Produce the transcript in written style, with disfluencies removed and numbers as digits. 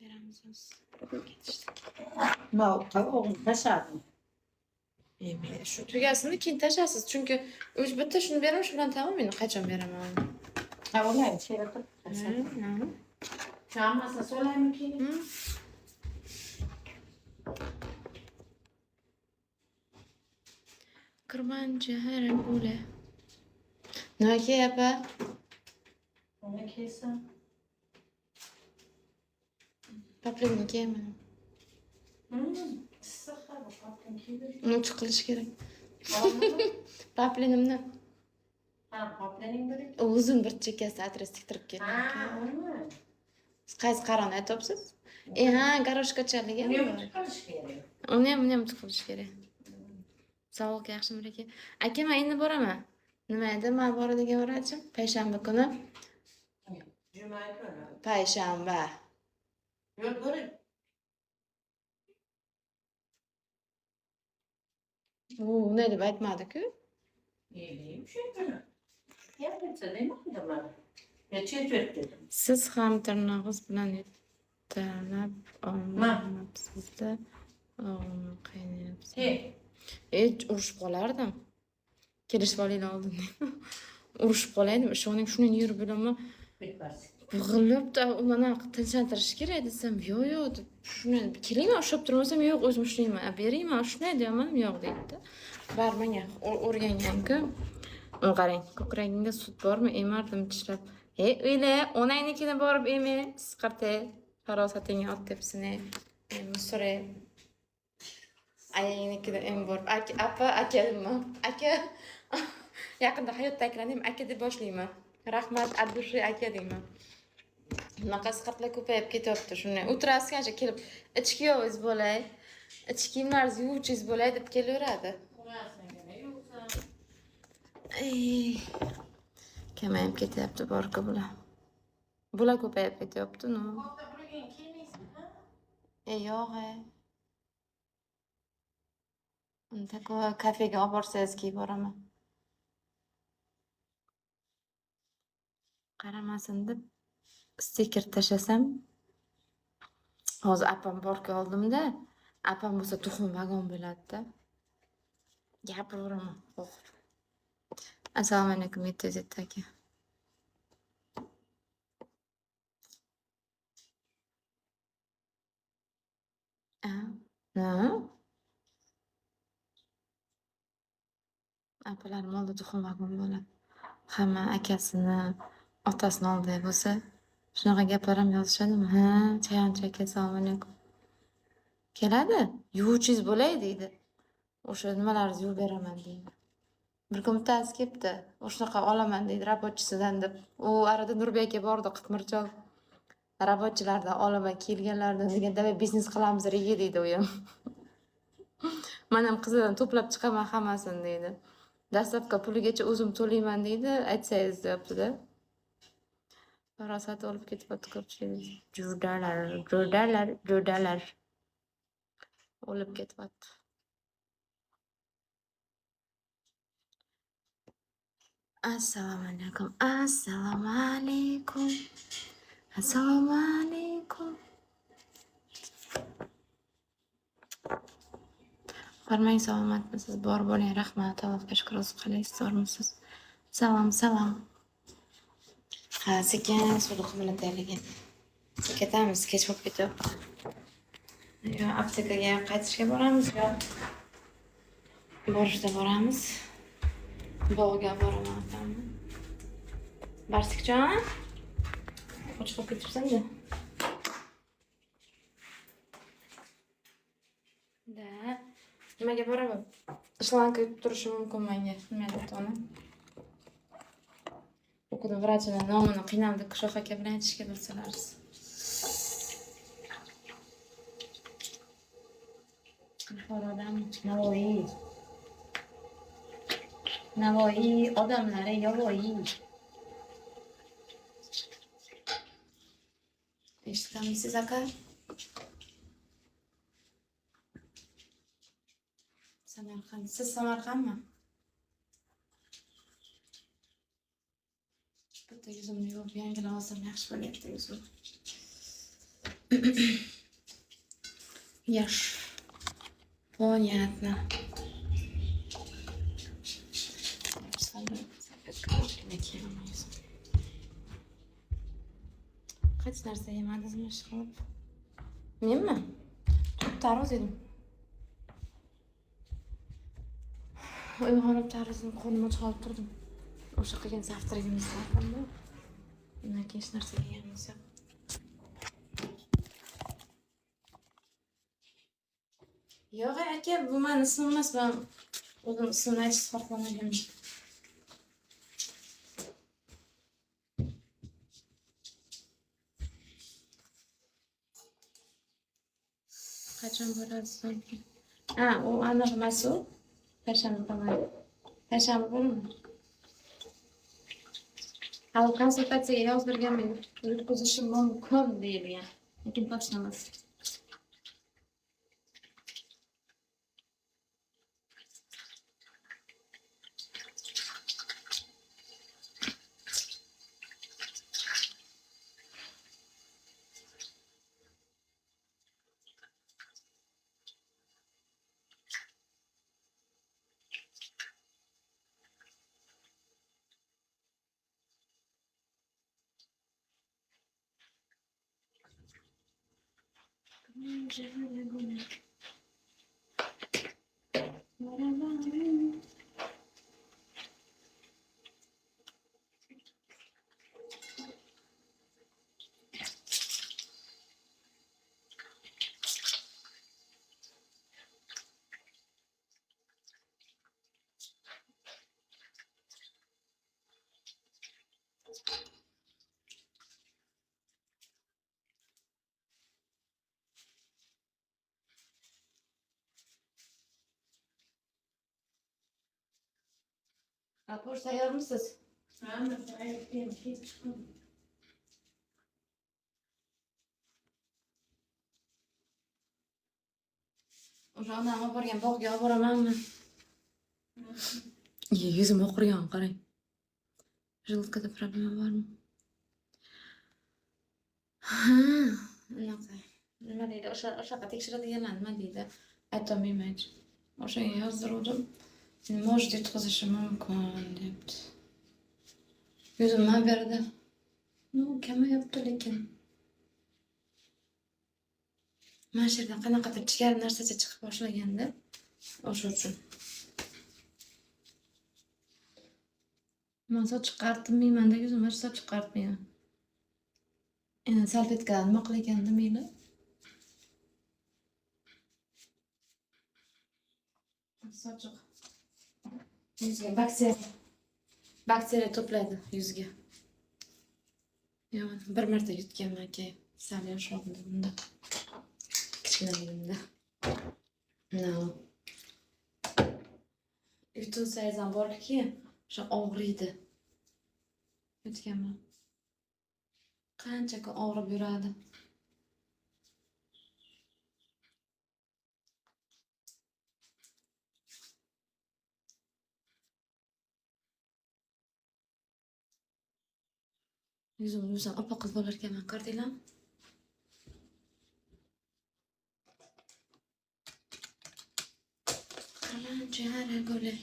beramiz o'zi. Ketishdi. O'g'lim tashladim. Men shu tugasini keyin tashlaysiz. Chunki o'zi bitta shuni beraman, shu bilan tamom. Endi qachon beraman uni? Ha, o'laymi, she'rda. Hammasi so'laymi keyin? Kirmanchi haram bo'la. Nima kiyapti? Nima kiysan? Papligini kiyman. Issiq ha, bu paplin kiydir. Uni chiqilish kerak. Paplinimni. Ha, paplining biri. Uzun bir chekkasi atras tiktirib Ha, kelgan. uni. Qaysi qaroni aytyapsiz? Ha, garoshkachalik. Uni ham chiqarish kerak. Uni ham tiqilish kerak. Sog'liq yaxshimi aka? Aka, men endi boraman. Nima edi? Men boradigan vrachim payshanba kuni. Juma kuni. Payshanba. Yo'q, bo'ling. Uni deb aytmadi-ku. Yeyim shu kuni. Yapsa nima qilaman? Chetvet dedim. Siz ham tirnog'ingiz bilan ertalab olmabsiz-da. O'g'limni qiynayapsiz. Urushib qolardim. Kelishib olinglar oldin. Urushib qolaydim. Ishoning shuni yurib bilaman. Yig'ilib-da uni tinchlantirish kerak desam, yo'q deb shuni kelingman ushlab turmasam, yo'q o'zim ushlayman. Beringman, shunday deyaman, yo'q deydi. Bar menga o'rgangan-ku. Uni qarang, ko'kragingda sut bormi? Emardim tishlab. O'yla, onangnikini borib emi, siqirtay. Farosatingga ot tepsini. Musore. Ayangnikini em borib, aka deyman. Aka. Yaqinda hayotdagilarni ham aka deb boshlayman. Rahmat, Abdushay aka deyman. Bunaqa siqirtlar ko'payib ketyapti shunday. O'tirasiz ancha kelib, ichki kiyovingiz bo'lay, ichki kiyimlaringiz yuvuvchingiz bo'lay deb kelaveradi. Kamayib ketyapti borku bular. Bular ko'payib ketyapti, no. Yo'q. Unda kafega olib borsangiz kiyib boraman. Qaramasin deb stiker tashlasam, hozir apam borga oldimda, apam bo'lsa tuxum vagon bo'ladi-da. Gapiraman. Assalomu alaykum, Yettizet aka. Apalarim oldida tuxum vagon bo'ladi. Hamma akasini, otasini oldida bo'lsa, shunaqa gaplar ham yozishadimi? Ha, Chayonchi aka, assalomu alaykum. Keladi, yuvuvchingiz bo'lay deydi. O'sha nimalaringizni yuvib beraman deydi. Bir kun bittasi kelibdi, o'shanaqa olaman deydi rabotchisidan deb. U arada Nurbek aka bordi, Qitmirchol. Rabotchilardan olaman kelganlardan degan, "Davay biznes qilamiz rigi" deydi u ham. Men ham qizidan to'plab chiqaman hammasini deydi. Dastlabki puligacha o'zim to'layman deydi, aytsangiz deyapti-da. Farosat olib ketyapti ko'pchilik. Jurdalar. Olib ketyapti. Assalomu alaykum. Farmang, salomatmisiz? Bor bo'ling, rahmat. Allohga shukr, o'zingiz qalaysiz? Zo'rmisiz? Salom. Ha, sekin suvni qimilataylik. Ketamiz, kech bo'lib ketyapti. Yo, aptekaga qaytishga boramiz, yo borishda boramiz. Bog'ga boraman otamni. Barsikjon. Och qolib ketibsan-da. Nimaga boraman? Ishlanka yutib turishi mumkin menga. Nima deyapti ona? O'qidi vrachini nomini qiynaldi, Qishoq aka bilan aytishga bilsalarsiz. Buxorodan Navoiy odamlari yovvoyi. Eshitganmisiz aka? Samarqand. Siz Samarqandmi? Bitta yuzimni yuvib yangilab olsam yaxshi bo'lyapti yuzim. Яш. Понятно. Kaç narsa yemadingizmi ishqilib? Menmi? Tarvuz yedim. Uyg'onib tarvuzni qo'limga chalib turdim. O'sha qilgan saftirigimiz tarqamda. Undan keyin hech narsa yeganimiz yo'q. Yo'q aka, bu meni ismim emas. Men o'zim ismini aytishni xohlamaganman. Qachon borasiz? Ha, u aniq emas u. Payshanba kuni. Payshanba kunimi? Hali konsultatsiyaga yozdirganman. Yutkazishim mumkin deyilgan. Lekin точно emas. Rapor tayyormisiz? Ama ben hiç çıkmadım. O'sha onamga borgan bog'ga olib boramanmi? Yuzim oqargan, qarang. Желудкada problema bormi? Ha, unaqa. Nima deydi? O'shaqa tekshiradiganlar nima deydi? Aytolmayman. O'shanga yozdirdim. Может yutqizishi mumkin debdi. Yuzim nima berdi? No, kamayapti lekin. Mana shu yerdan qanaqadir jigar narsacha chiqib boshlaganda, o'sha uchun. Men soch chiqartmayman-da, yuzimga soch chiqartmayman. Endi salfetkadan nima qilganda meni? Sochiq. Yuzga bakteriya to'playdi yuzga. Yomon. Bir marta yutganman keyin sal yoshroqda bunda. Kichkinaligimda. No. Yutunsayz ham borki, o'sha og'riydi. Yutganman. Qancha kun og'rib yuradi. Yuzim oppoq bo'lar ekanman, ko'rdinglarmi? Qalanjara guli.